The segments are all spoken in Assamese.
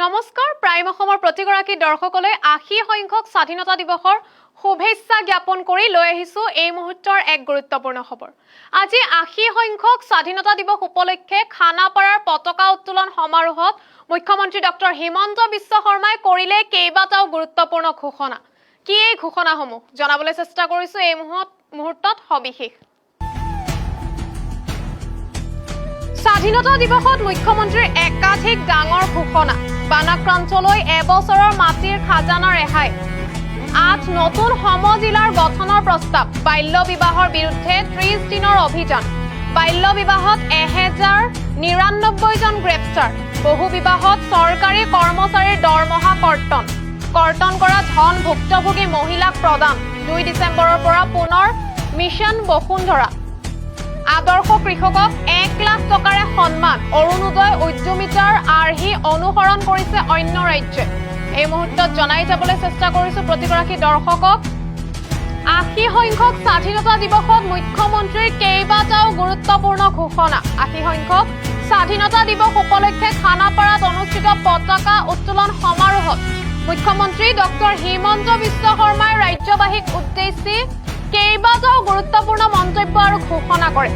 নমস্কাৰ প্ৰাইম অসমৰ প্ৰতিগৰাকী দৰ্শকলৈ ৮০ সংখ্যক স্বাধীনতা দিৱসৰ শুভেচ্ছা জ্ঞাপন কৰি লৈ আহিছো এই মুহূৰ্তৰ এক গুৰুত্বপূৰ্ণ খবৰ। আজি ৮০ সংখ্যক স্বাধীনতা দিৱস উপলক্ষে খানাপাৰাৰ পতাকা উত্তোলন সমাৰোহত মুখ্যমন্ত্ৰী ডক্টৰ হিমন্ত বিশ্ব শৰ্মাই কৰিলে কেইবাটাও গুৰুত্বপূৰ্ণ ঘোষণা। কি এই ঘোষণাসমূহ জনাবলৈ চেষ্টা কৰিছো এই মুহূৰ্তত সবিশেষ। স্বাধীনতা দিৱসত মুখ্যমন্ত্ৰীৰ একাধিক ডাঙৰ ঘোষণা। বানাক্ৰান্তলৈ এবছৰৰ মাটিৰ খাজানা ৰেহাই। ৮ নতুন সমজিলাৰ গঠনৰ প্ৰস্তাৱ। বাল্য বিবাহৰ বিৰুদ্ধে ৩০ দিনৰ অভিযান। বাল্য বিবাহত ১,০৯৯ জন গ্ৰেপ্তাৰ। বহু বিবাহত চৰকাৰী কৰ্মচাৰীৰ দৰমহা কৰ্তন কৰা ধন ভুক্তভোগী মহিলাক প্ৰদান। ২ ডিচেম্বৰৰ পৰা পুনৰ মিছন বসুন্ধৰা। আদৰ্শ কৃষকক ১ লাখ টকাৰে সন্মান। অৰুণোদয় উদ্যমিতাৰ আৰ্হি অনুসৰণ কৰিছে অন্য ৰাজ্যই। এই মুহূৰ্তত জনাই যাবলৈ চেষ্টা কৰিছো প্ৰতিগৰাকী দৰ্শকক। ৮০ সংখ্যক স্বাধীনতা দিৱসত মুখ্যমন্ত্ৰীৰ কেইবাটাও গুৰুত্বপূৰ্ণ ঘোষণা। ৮০ সংখ্যক স্বাধীনতা দিৱস উপলক্ষে খানাপাৰাত অনুষ্ঠিত পতাকা উত্তোলন সমাৰোহত মুখ্যমন্ত্ৰী ডক্টৰ হিমন্ত বিশ্ব শৰ্মাই ৰাজ্যবাসীক উদ্দেশ্যি কেইবাটাও গুৰুত্বপূৰ্ণ মন্তব্য আৰু ঘোষণা কৰে।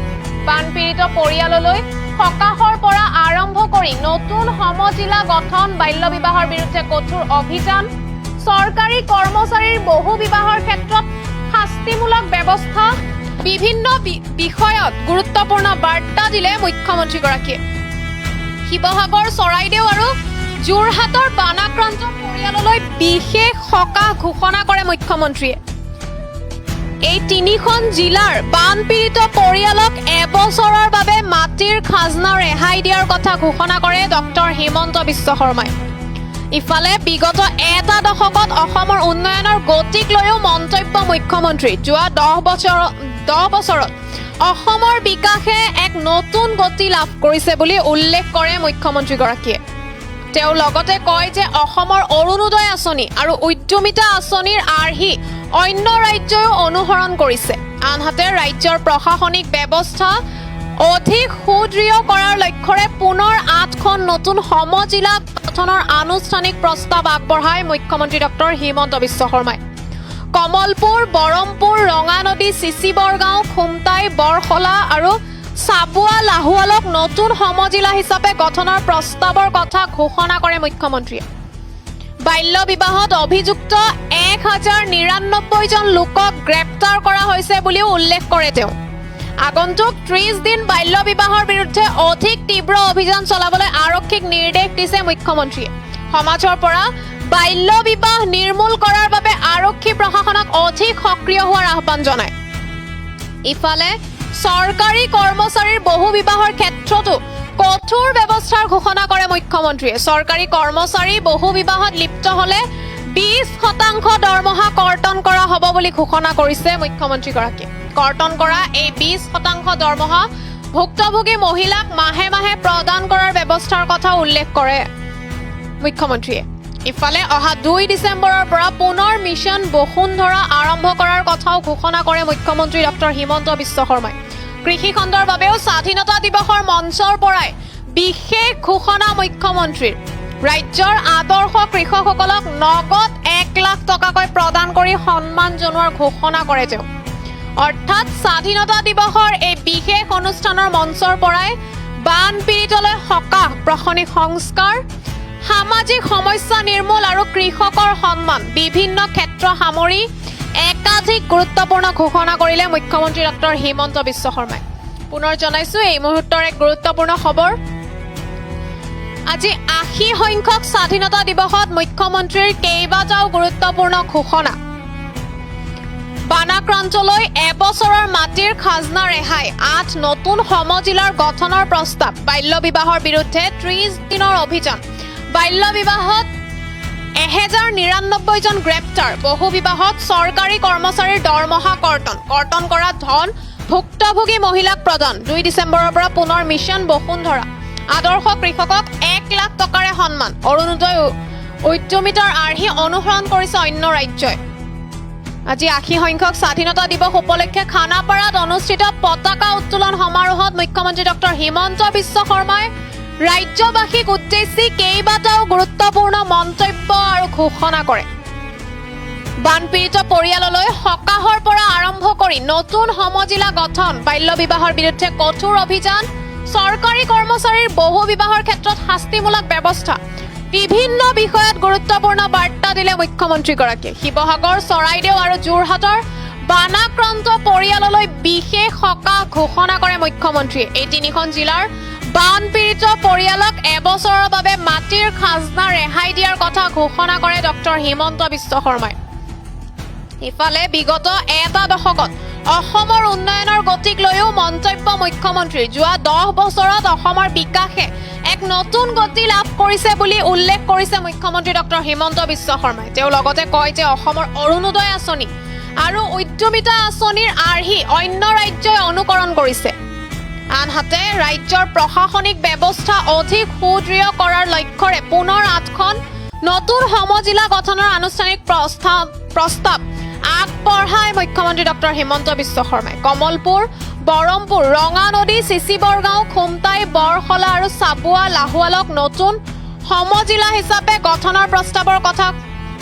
বানপীড়িত পৰিয়াললৈ সকাহৰ পৰা আৰম্ভ কৰি নতুন সমজিলা গঠন, বাল্য বিবাহৰ বিৰুদ্ধে কঠোৰ অভিযান, চৰকাৰী কৰ্মচাৰীৰ বহু বিবাহৰ ক্ষেত্ৰত শাস্তিমূলক ব্যৱস্থা, বিভিন্ন বিষয়ত গুৰুত্বপূৰ্ণ বাৰ্তা দিলে মুখ্যমন্ত্ৰীগৰাকীয়ে। শিৱসাগৰ, চৰাইদেউ আৰু যোৰহাটৰ বানাক্ৰান্ত পৰিয়াললৈ বিশেষ সকাহ ঘোষণা কৰে মুখ্যমন্ত্ৰীয়ে। এই ৩খন জিলাৰ বানপীড়িত পৰিয়ালক এবছৰৰ বাবে মাটিৰ খাজনা ৰেহাই দিয়াৰ কথা ঘোষণা কৰে ডক্টৰ হিমন্ত বিশ্ব শৰ্মাই। ইফালে বিগত এটা দশকত অসমৰ উন্নয়নৰ গতিক লৈও মন্তব্য মুখ্যমন্ত্ৰী। যোৱা ১০ বছৰত অসমৰ বিকাশে এক নতুন গতি লাভ কৰিছে বুলি উল্লেখ কৰে মুখ্যমন্ত্ৰীগৰাকীয়ে। তেওঁ লগতে কয় যে অসমৰ অৰুণোদয় আঁচনি আৰু উদ্যমিতা আঁচনিৰ আৰ্হি অন্য ৰাজ্যইও অনুসৰণ কৰিছে। আনহাতে ৰাজ্যৰ প্ৰশাসনিক ব্যৱস্থা অধিক সুদৃঢ় কৰাৰ লক্ষ্যৰে পুনৰ ৮খন নতুন সমজিলা গঠনৰ আনুষ্ঠানিক প্ৰস্তাৱ আগবঢ়ায় মুখ্যমন্ত্ৰী ডক্টৰ হিমন্ত বিশ্ব শৰ্মাই। কমলপুৰ, বৰমপুৰ, ৰঙানদী, চিচিবৰগাঁও, খুমটাই, বৰখলা আৰু চাবুৱা লাহোৱালক নতুন সমজিলা হিচাপে গঠনৰ প্ৰস্তাৱৰ কথা ঘোষণা কৰে মুখ্যমন্ত্ৰীয়ে। বাল্য বিবাহত অভিযুক্ত ১,০৯৯ জন লোকক গ্ৰেপ্তাৰ কৰা হৈছে বুলিও উল্লেখ কৰে তেওঁ। আগন্তুক ৩০ দিন বাল্য বিবাহৰ বিৰুদ্ধে অধিক তীব্ৰ অভিযান চলাবলৈ আৰক্ষীক নিৰ্দেশ দিছে মুখ্যমন্ত্ৰীয়ে। সমাজৰ পৰা বাল্য বিবাহ নিৰ্মূল কৰাৰ বাবে আৰক্ষী প্ৰশাসনক অধিক সক্ৰিয় হোৱাৰ আহ্বান জনায়। ইফালে চৰকাৰী কৰ্মচাৰীৰ বহু বিবাহৰ ক্ষেত্ৰতো কঠোৰ ব্যৱস্থাৰ ঘোষণা কৰে মুখ্যমন্ত্ৰীয়ে। চৰকাৰী কৰ্মচাৰী বহু বিবাহত লিপ্ত হলে ২০% দৰমহা কৰ্তন কৰা হ'ব বুলি ঘোষণা কৰিছে মুখ্যমন্ত্ৰীগৰাকীয়ে। কৰ্তন কৰা এই ২০% দৰমহা ভুক্তভোগী মহিলাক মাহে মাহে প্ৰদান কৰাৰ ব্যৱস্থাৰ কথা উল্লেখ কৰে মুখ্যমন্ত্ৰীয়ে। ইফালে অহা ২ ডিচেম্বৰৰ পৰা পুনৰ মিছন বসুন্ধৰা আৰম্ভ কৰাৰ কথাও ঘোষণা কৰে মুখ্যমন্ত্ৰী ডক্টৰ হিমন্ত বিশ্ব শৰ্মাই। কৃষি খণ্ডৰ বাবেও স্বাধীনতা দিৱসৰ মঞ্চৰ পৰাই বিশেষ ঘোষণা মুখ্যমন্ত্ৰীৰ। ৰাজ্যৰ আদৰ্শ কৃষকসকলক নগদ ১ লাখ টকাকৈ প্ৰদান কৰি সন্মান জনোৱাৰ ঘোষণা কৰে তেওঁ। অৰ্থাৎ স্বাধীনতা দিৱসৰ এই বিশেষ অনুষ্ঠানৰ মঞ্চৰ পৰাই বানপীড়িতলৈ সকাহ, প্ৰশাসনিক সংস্কাৰ, সামাজিক সমস্যা নিৰ্মূল আৰু কৃষকৰ সন্মান বিভিন্ন ক্ষেত্ৰ সামৰি একাধিক গুৰুত্বপূৰ্ণ ঘোষণা কৰিলে মুখ্যমন্ত্ৰী ডক্টৰ হিমন্ত বিশ্ব শৰ্মাই। পুনৰ জনাইছো এই মুহূৰ্তৰ এক গুৰুত্বপূৰ্ণ খবৰ। আজি ৮০ সংখ্যক স্বাধীনতা দিৱসত মুখ্যমন্ত্ৰীৰ কেইবাটাও গুৰুত্বপূৰ্ণ ঘোষণা। বানাক্ৰান্তলৈ এবছৰৰ মাটিৰ খাজনা ৰেহাই। ৮ নতুন সমজিলাৰ গঠনৰ প্ৰস্তাৱ। বাল্য বিবাহৰ বিৰুদ্ধে ৩০ দিনৰ অভিযান। বাল্য বিবাহত ১,০৯৯ জন গ্ৰেপ্তাৰ। বহু বিবাহত চৰকাৰী কৰ্মচাৰীৰ দৰমহা কৰ্তন কৰা ধন ভুক্তভোগী মহিলাক প্ৰদান। ২ ডিচেম্বৰৰ পৰা পুনৰ মিছন বসুন্ধৰা। আদৰ্শ কৃষকক ১ লাখ টকাৰে সন্মান। অৰুণোদয় উদ্যমিতাৰ আৰ্হি অনুসৰণ কৰিছে অন্য ৰাজ্যই। আজি ৮০ সংখ্যক স্বাধীনতা দিৱস উপলক্ষে খানাপাৰাত অনুষ্ঠিত পতাকা উত্তোলন সমাৰোহত মুখ্যমন্ত্ৰী ডক্টৰ হিমন্ত বিশ্ব শৰ্মাই ৰাজ্যবাসীক উদ্দেশ্যি কেইবাটাও গুৰুত্বপূৰ্ণ ঘোষণা কৰে। বানপীড়িত পৰিয়াললৈ সকাহৰ পৰা আৰম্ভ কৰি নতুন সমজিলা গঠন, বাল্য বিবাহৰ বিৰুদ্ধে কঠোৰ অভিযান, চৰকাৰী কৰ্মচাৰীৰ বহু বিবাহৰ ক্ষেত্ৰত শাস্তিমূলক ব্যৱস্থা, বিভিন্ন বিষয়ত গুৰুত্বপূৰ্ণ বাৰ্তা দিলে মুখ্যমন্ত্ৰীগৰাকীয়ে। শিৱসাগৰ, চৰাইদেউ আৰু যোৰহাটৰ বানাক্ৰান্ত পৰিয়াললৈ বিশেষ সকাহ ঘোষণা কৰে মুখ্যমন্ত্ৰীয়ে। এই তিনিখন জিলাৰ বানপীড়িত পৰিয়ালক এবছৰৰ বাবে মাটিৰ খাজনা ৰেহাই দিয়াৰ কথা ঘোষণা কৰে ডক্টৰ হিমন্ত বিশ্ব শৰ্মাই। ইফালে বিগত এটা দশকত অসমৰ উন্নয়নৰ গতিক লৈও মন্তব্য মুখ্যমন্ত্ৰীৰ। যোৱা 10 বছৰত অসমৰ বিকাশে এক নতুন গতি লাভ কৰিছে বুলি উল্লেখ কৰিছে মুখ্যমন্ত্ৰী ডক্টৰ হিমন্ত বিশ্ব শৰ্মাই। তেওঁ লগতে কয় যে অসমৰ অৰুণোদয় আঁচনি আৰু উদ্যমিতা আঁচনিৰ আৰ্হি অন্য ৰাজ্যই অনুকৰণ কৰিছে। আনহাতে ৰাজ্যৰ প্ৰশাসনিক ব্যৱস্থা অধিক সুদৃঢ় কৰাৰ লক্ষ্যৰে পুনৰ 8খন নতুন সমজিলা গঠনৰ আনুষ্ঠানিক প্ৰস্তাৱ আগবঢ়ায় মুখ্যমন্ত্ৰী ডক্টৰ হিমন্ত বিশ্ব শৰ্মাই। কমলপুৰ, বৰমপুৰ, ৰঙানদী, চিচিবৰগাঁও, খুমটাই, বৰখলা আৰু চাবুৱা লাহোৱালক নতুন সমজিলা হিচাপে গঠনৰ প্ৰস্তাৱৰ কথা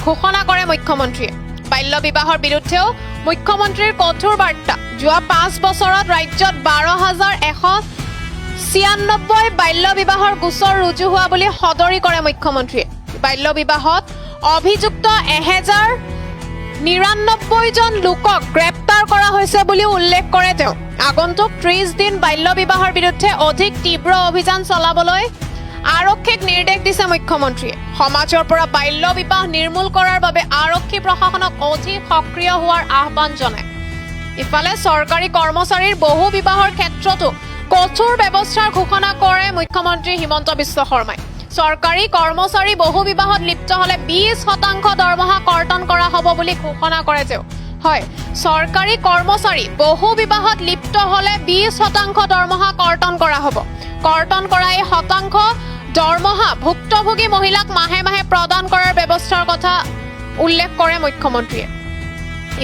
ঘোষণা কৰে মুখ্যমন্ত্ৰীয়ে। বাল্য বিবাহৰ বিৰুদ্ধেও মুখ্যমন্ত্ৰীৰ কঠোৰ বাৰ্তা। যোৱা 5 বছৰত ৰাজ্যত 12,196 বাল্য বিবাহৰ গোচৰ ৰুজু হোৱা বুলি সদৰি কৰে মুখ্যমন্ত্ৰীয়ে। বাল্য বিবাহত অভিযুক্ত 1099 জন লোকক গ্ৰেপ্তাৰ কৰা হৈছে বুলি উল্লেখ কৰে তেওঁ। আগন্তুক 30 দিন বাল্য বিবাহৰ বিৰুদ্ধে অধিক তীব্ৰ অভিযান চলাবলৈ আৰক্ষীক নিৰ্দেশ দিছে মুখ্যমন্ত্ৰীয়ে। সমাজৰ পৰা বাল্য বিবাহ নিৰ্মূল কৰাৰ বাবে আৰক্ষী প্ৰশাসনক অধিক সক্ৰিয় হোৱাৰ আহ্বান জনায়। ইফালে চৰকাৰী কৰ্মচাৰীৰ বহু বিবাহৰ ক্ষেত্ৰতো কঠোৰ ব্যৱস্থাৰ ঘোষণা কৰে মুখ্যমন্ত্ৰী হিমন্ত বিশ্ব শৰ্মাই। চৰকাৰী কৰ্মচাৰী বহু বিবাহত লিপ্ত হলে 20% দৰমহা কৰ্তন কৰা হ'ব বুলি ঘোষণা কৰে তেওঁ। হয়, চৰকাৰী কৰ্মচাৰী বহু বিবাহত লিপ্ত হলে 20% দৰমহা কৰ্তন কৰা হ'ব। কৰ্তন কৰা এই শতাংশ দৰমহা ভুক্তভোগী মহিলাক মাহে মাহে প্ৰদান কৰাৰ ব্যৱস্থাৰ কথা উল্লেখ কৰে মুখ্যমন্ত্ৰীয়ে।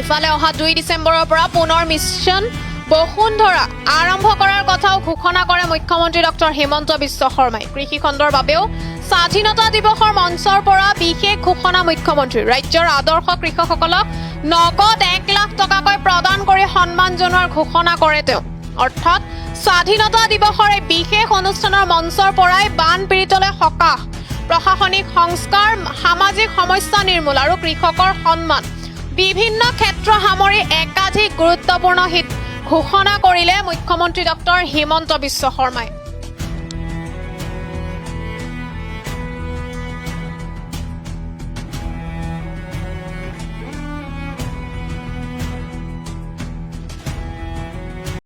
ইফালে অহা 2 ডিচেম্বৰৰ পৰা পুনৰ মিছন বসুন্ধৰা আৰম্ভ কৰাৰ কথাও ঘোষণা কৰে মুখ্যমন্ত্ৰী ডক্টৰ হিমন্ত বিশ্ব শৰ্মাই। কৃষি খণ্ডৰ বাবেও স্বাধীনতা দিৱসৰ মঞ্চৰ পৰা বিশেষ ঘোষণা মুখ্যমন্ত্ৰীৰ। ৰাজ্যৰ আদৰ্শ কৃষকসকলক নগদ 1 লাখ টকাকৈ প্ৰদান কৰি সন্মান জনোৱাৰ ঘোষণা কৰে তেওঁ। অৰ্থাৎ স্বাধীনতা দিৱসৰ এই বিশেষ অনুষ্ঠানৰ মঞ্চৰ পৰাই বানপীড়িতলৈ সকাহ, প্ৰশাসনিক সংস্কাৰ, সামাজিক সমস্যা নিৰ্মূল আৰু কৃষকৰ সন্মান বিভিন্ন ক্ষেত্ৰ সামৰি একাধিক গুৰুত্বপূৰ্ণ হিত ঘোষণা কৰিলে মুখ্যমন্ত্ৰী ডক্টৰ হিমন্ত বিশ্ব শৰ্মাই।